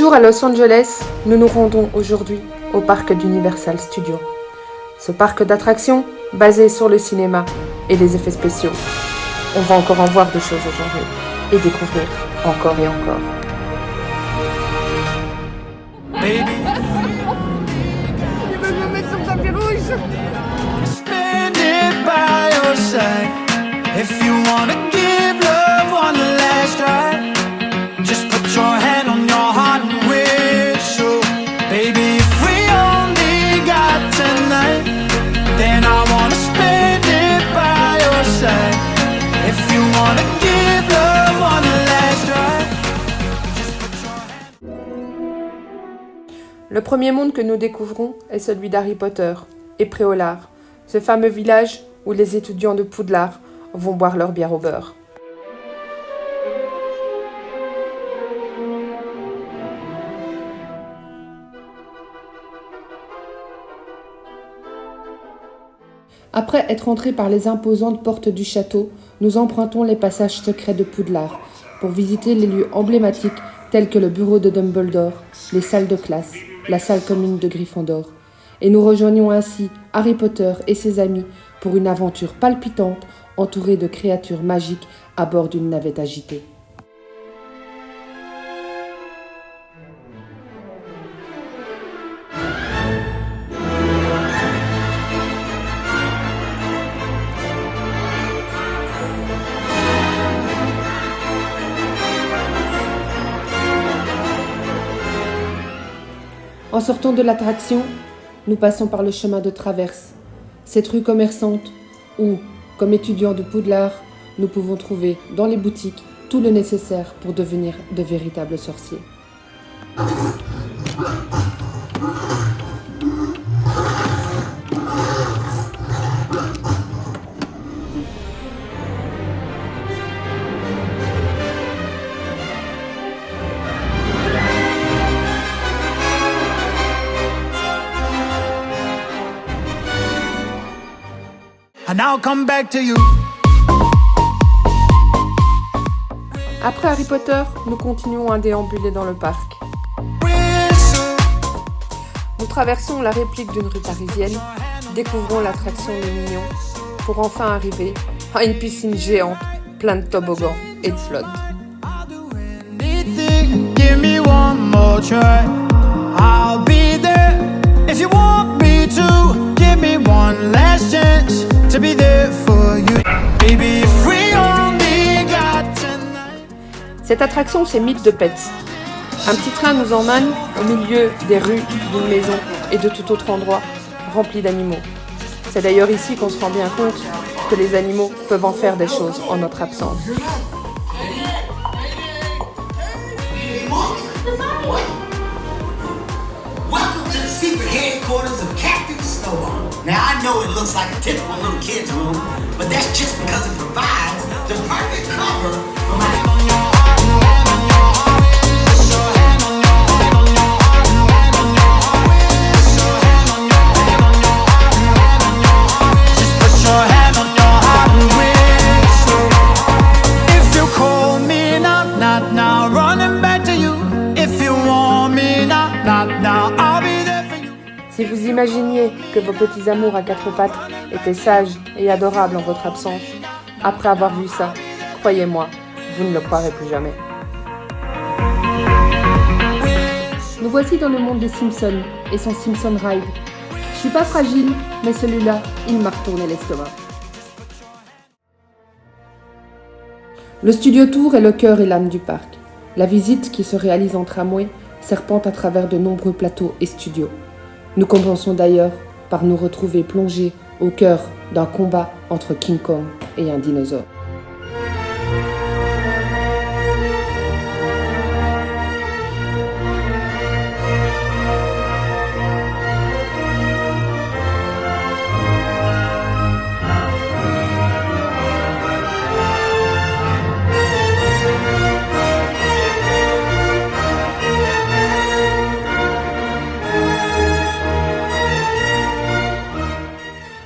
Toujours à Los Angeles, nous nous rendons aujourd'hui au parc d'Universal Studios. Ce parc d'attractions basé sur le cinéma et les effets spéciaux. On va encore en voir des choses aujourd'hui et découvrir encore et encore. Baby, Il veut me mettre sur tapis rouge. spend it by your side. If you wanna give love one last try, just put your hand on your heart and whistle. Baby, if we only got tonight, then I wanna spend it by your side. If you wanna give love one last try, just put your hand. Le premier monde que nous découvrons est celui d'Harry Potter et Préolard, ce fameux village où les étudiants de Poudlard vont boire leur bière au beurre. Après être entrés par les imposantes portes du château, nous empruntons les passages secrets de Poudlard pour visiter les lieux emblématiques tels que le bureau de Dumbledore, les salles de classe, la salle commune de Gryffondor. Et nous rejoignons ainsi Harry Potter et ses amis pour une aventure palpitante entourée de créatures magiques à bord d'une navette agitée. En sortant de l'attraction, nous passons par le chemin de traverse, cette rue commerçante où, comme étudiants de Poudlard, nous pouvons trouver dans les boutiques tout le nécessaire pour devenir de véritables sorciers. And I'll come back to you. Après Harry Potter, nous continuons à déambuler dans le parc. Nous traversons la réplique d'une rue parisienne, découvrons l'attraction des Mignons, pour enfin arriver à une piscine géante pleine de toboggans et de flottes. Give me one more try. I'll be there if you want me to. Give me one last chance to be there for you. Baby, if we only got tonight. Cette attraction, c'est Mythe de Pets. Un petit train nous emmène au milieu des rues, d'une maison et de tout autre endroit rempli d'animaux. C'est d'ailleurs ici qu'on se rend bien compte que les animaux peuvent en faire des choses en notre absence. Welcome to the secret headquarters of Captain Snowball. Now I know it looks like a typical little kid's room, but that's just because it provides the perfect cover for my... Si vous imaginiez que vos petits amours à quatre pattes étaient sages et adorables en votre absence, après avoir vu ça, croyez-moi, vous ne le croirez plus jamais. Nous voici dans le monde des Simpsons et son Simpson Ride. Je suis pas fragile, mais celui-là, il m'a retourné l'estomac. Le Studio Tour est le cœur et l'âme du parc. La visite, qui se réalise en tramway, serpente à travers de nombreux plateaux et studios. Nous commençons d'ailleurs par nous retrouver plongés au cœur d'un combat entre King Kong et un dinosaure.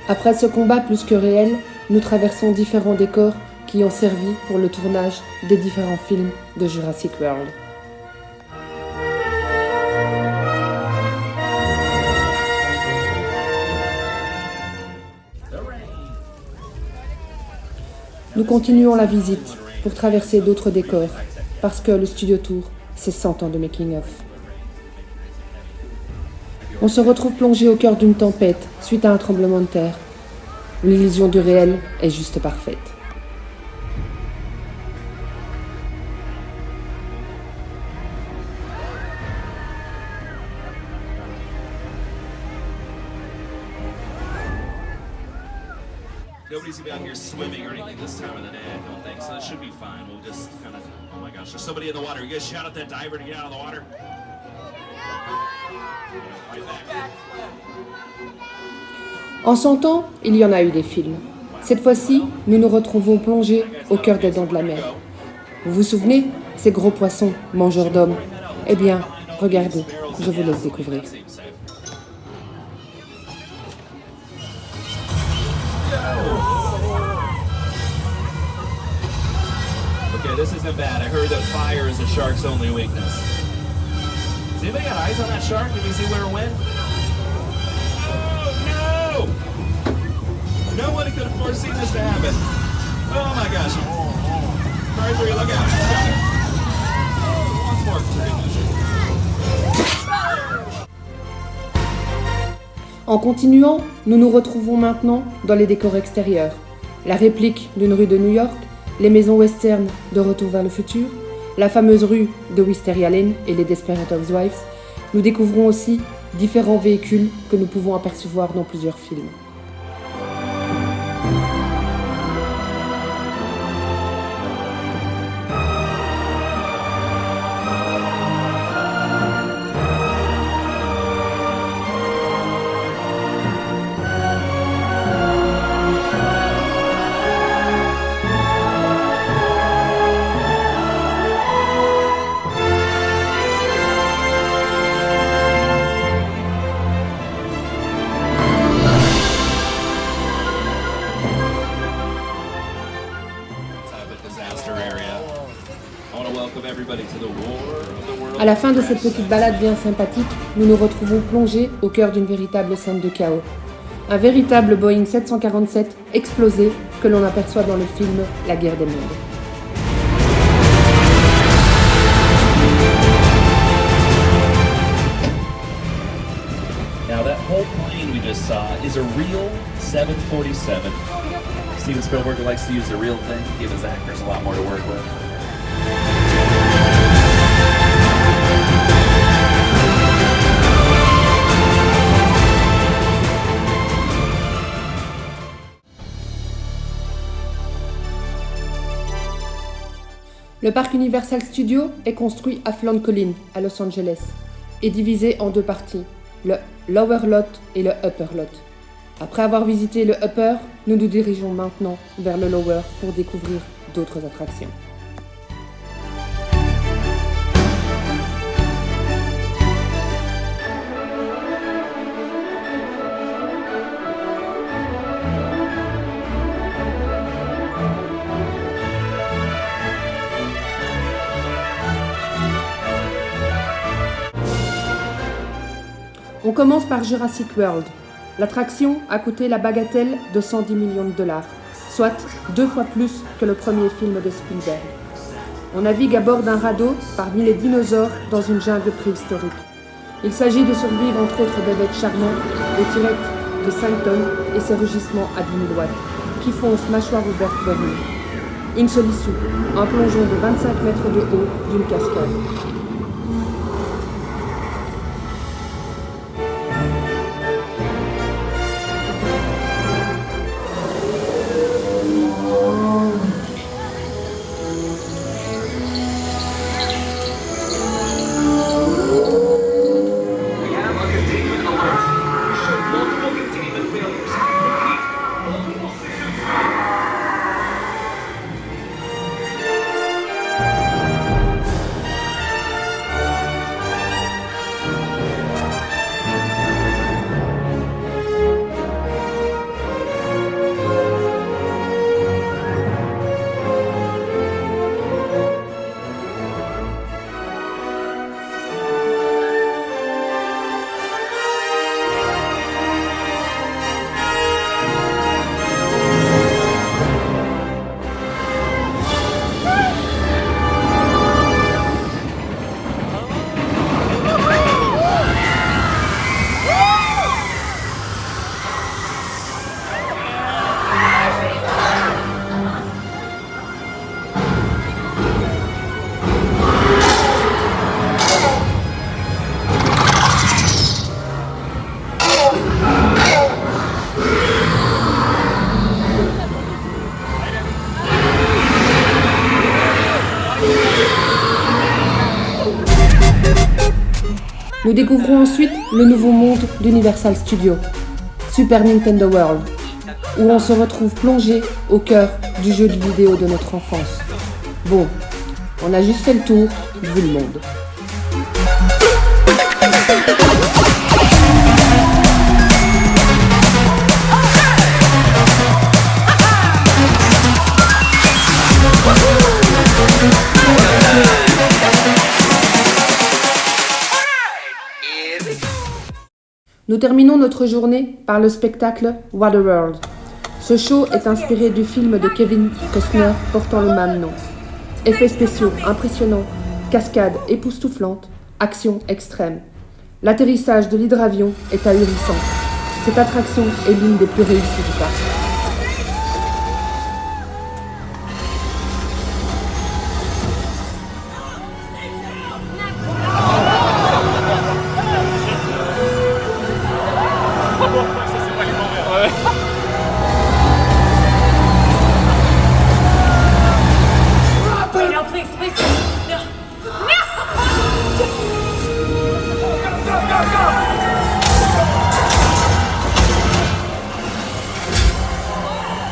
Après ce combat plus que réel, nous traversons différents décors qui ont servi pour le tournage des différents films de Jurassic World. Nous continuons la visite pour traverser d'autres décors, parce que le Studio Tour, c'est 100 ans de making-of. On se retrouve plongé au cœur d'une tempête suite à un tremblement de terre. L'illusion du réel est juste parfaite. Nobody's gonna be out here swimming or anything this time of the day, I don't think, so it should be fine. We'll just kind of, oh my gosh, there's somebody in the water. You guys shout at that diver to get out of the water. Right back. En 100 ans, il y en a eu des films. Cette fois-ci, nous nous retrouvons plongés au cœur des dents de la mer. Vous vous souvenez, ces gros poissons, mangeurs d'hommes? Eh bien, regardez, je vous laisse découvrir. Okay, this isn't bad. I heard that fire is a shark's only weakness. Has anybody got eyes on that shark? Did we see where it went? Oh, no! No one could have foreseen this to happen. Oh my gosh. Sorry for you, look out. Once more. En continuant, nous nous retrouvons maintenant dans les décors extérieurs. La réplique d'une rue de New York, les maisons western de Retour vers le futur, la fameuse rue de Wisteria Lane et les Desperate Housewives. Nous découvrons aussi différents véhicules que nous pouvons apercevoir dans plusieurs films. À la fin de cette petite balade bien sympathique, nous nous retrouvons plongés au cœur d'une véritable scène de chaos. Un véritable Boeing 747 explosé que l'on aperçoit dans le film La guerre des mondes. Now that whole plane we just saw is a real 747. Steven Spielberg likes to use the real thing, give his actors a lot more to work with. Le parc Universal Studios est construit à Flann Collin, à Los Angeles, et divisé en deux parties, le Lower Lot et le Upper Lot. Après avoir visité le Upper, nous nous dirigeons maintenant vers le Lower pour découvrir d'autres attractions. On commence par Jurassic World. L'attraction a coûté la bagatelle de 110 millions de dollars, soit 2 fois plus que le premier film de Spielberg. On navigue à bord d'un radeau parmi les dinosaures dans une jungle préhistorique. Il s'agit de survivre entre autres des bêtes charmantes, le T-Rex de 5 tonnes et ses rugissements à 10 000 watts, qui foncent mâchoire ouverte vers nous. Une seule issue, un plongeon de 25 mètres de haut d'une cascade. Nous découvrons ensuite le nouveau monde d'Universal Studios, Super Nintendo World, où on se retrouve plongé au cœur du jeu de vidéo de notre enfance. Bon, on a juste fait le tour, vu le monde. Nous terminons notre journée par le spectacle Waterworld. Ce show est inspiré du film de Kevin Costner portant le même nom. Effets spéciaux impressionnants, cascades époustouflantes, action extrême. L'atterrissage de l'hydravion est ahurissant. Cette attraction est l'une des plus réussies du parc. No, please, please. No.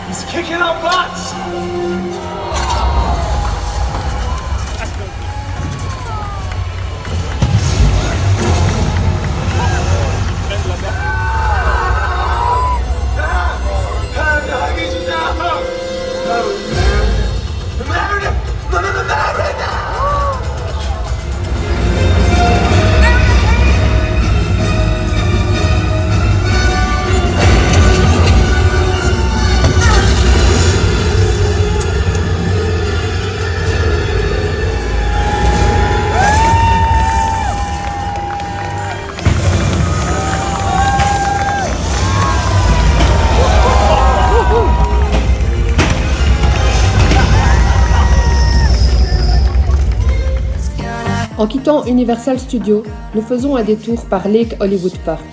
He's kicking our butts! En quittant Universal Studios, nous faisons un détour par Lake Hollywood Park.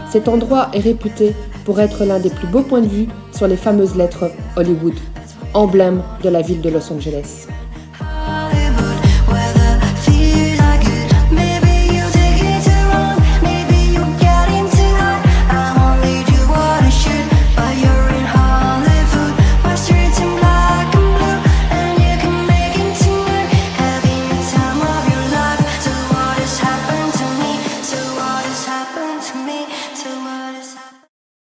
Cet endroit est réputé pour être l'un des plus beaux points de vue sur les fameuses lettres Hollywood, emblème de la ville de Los Angeles.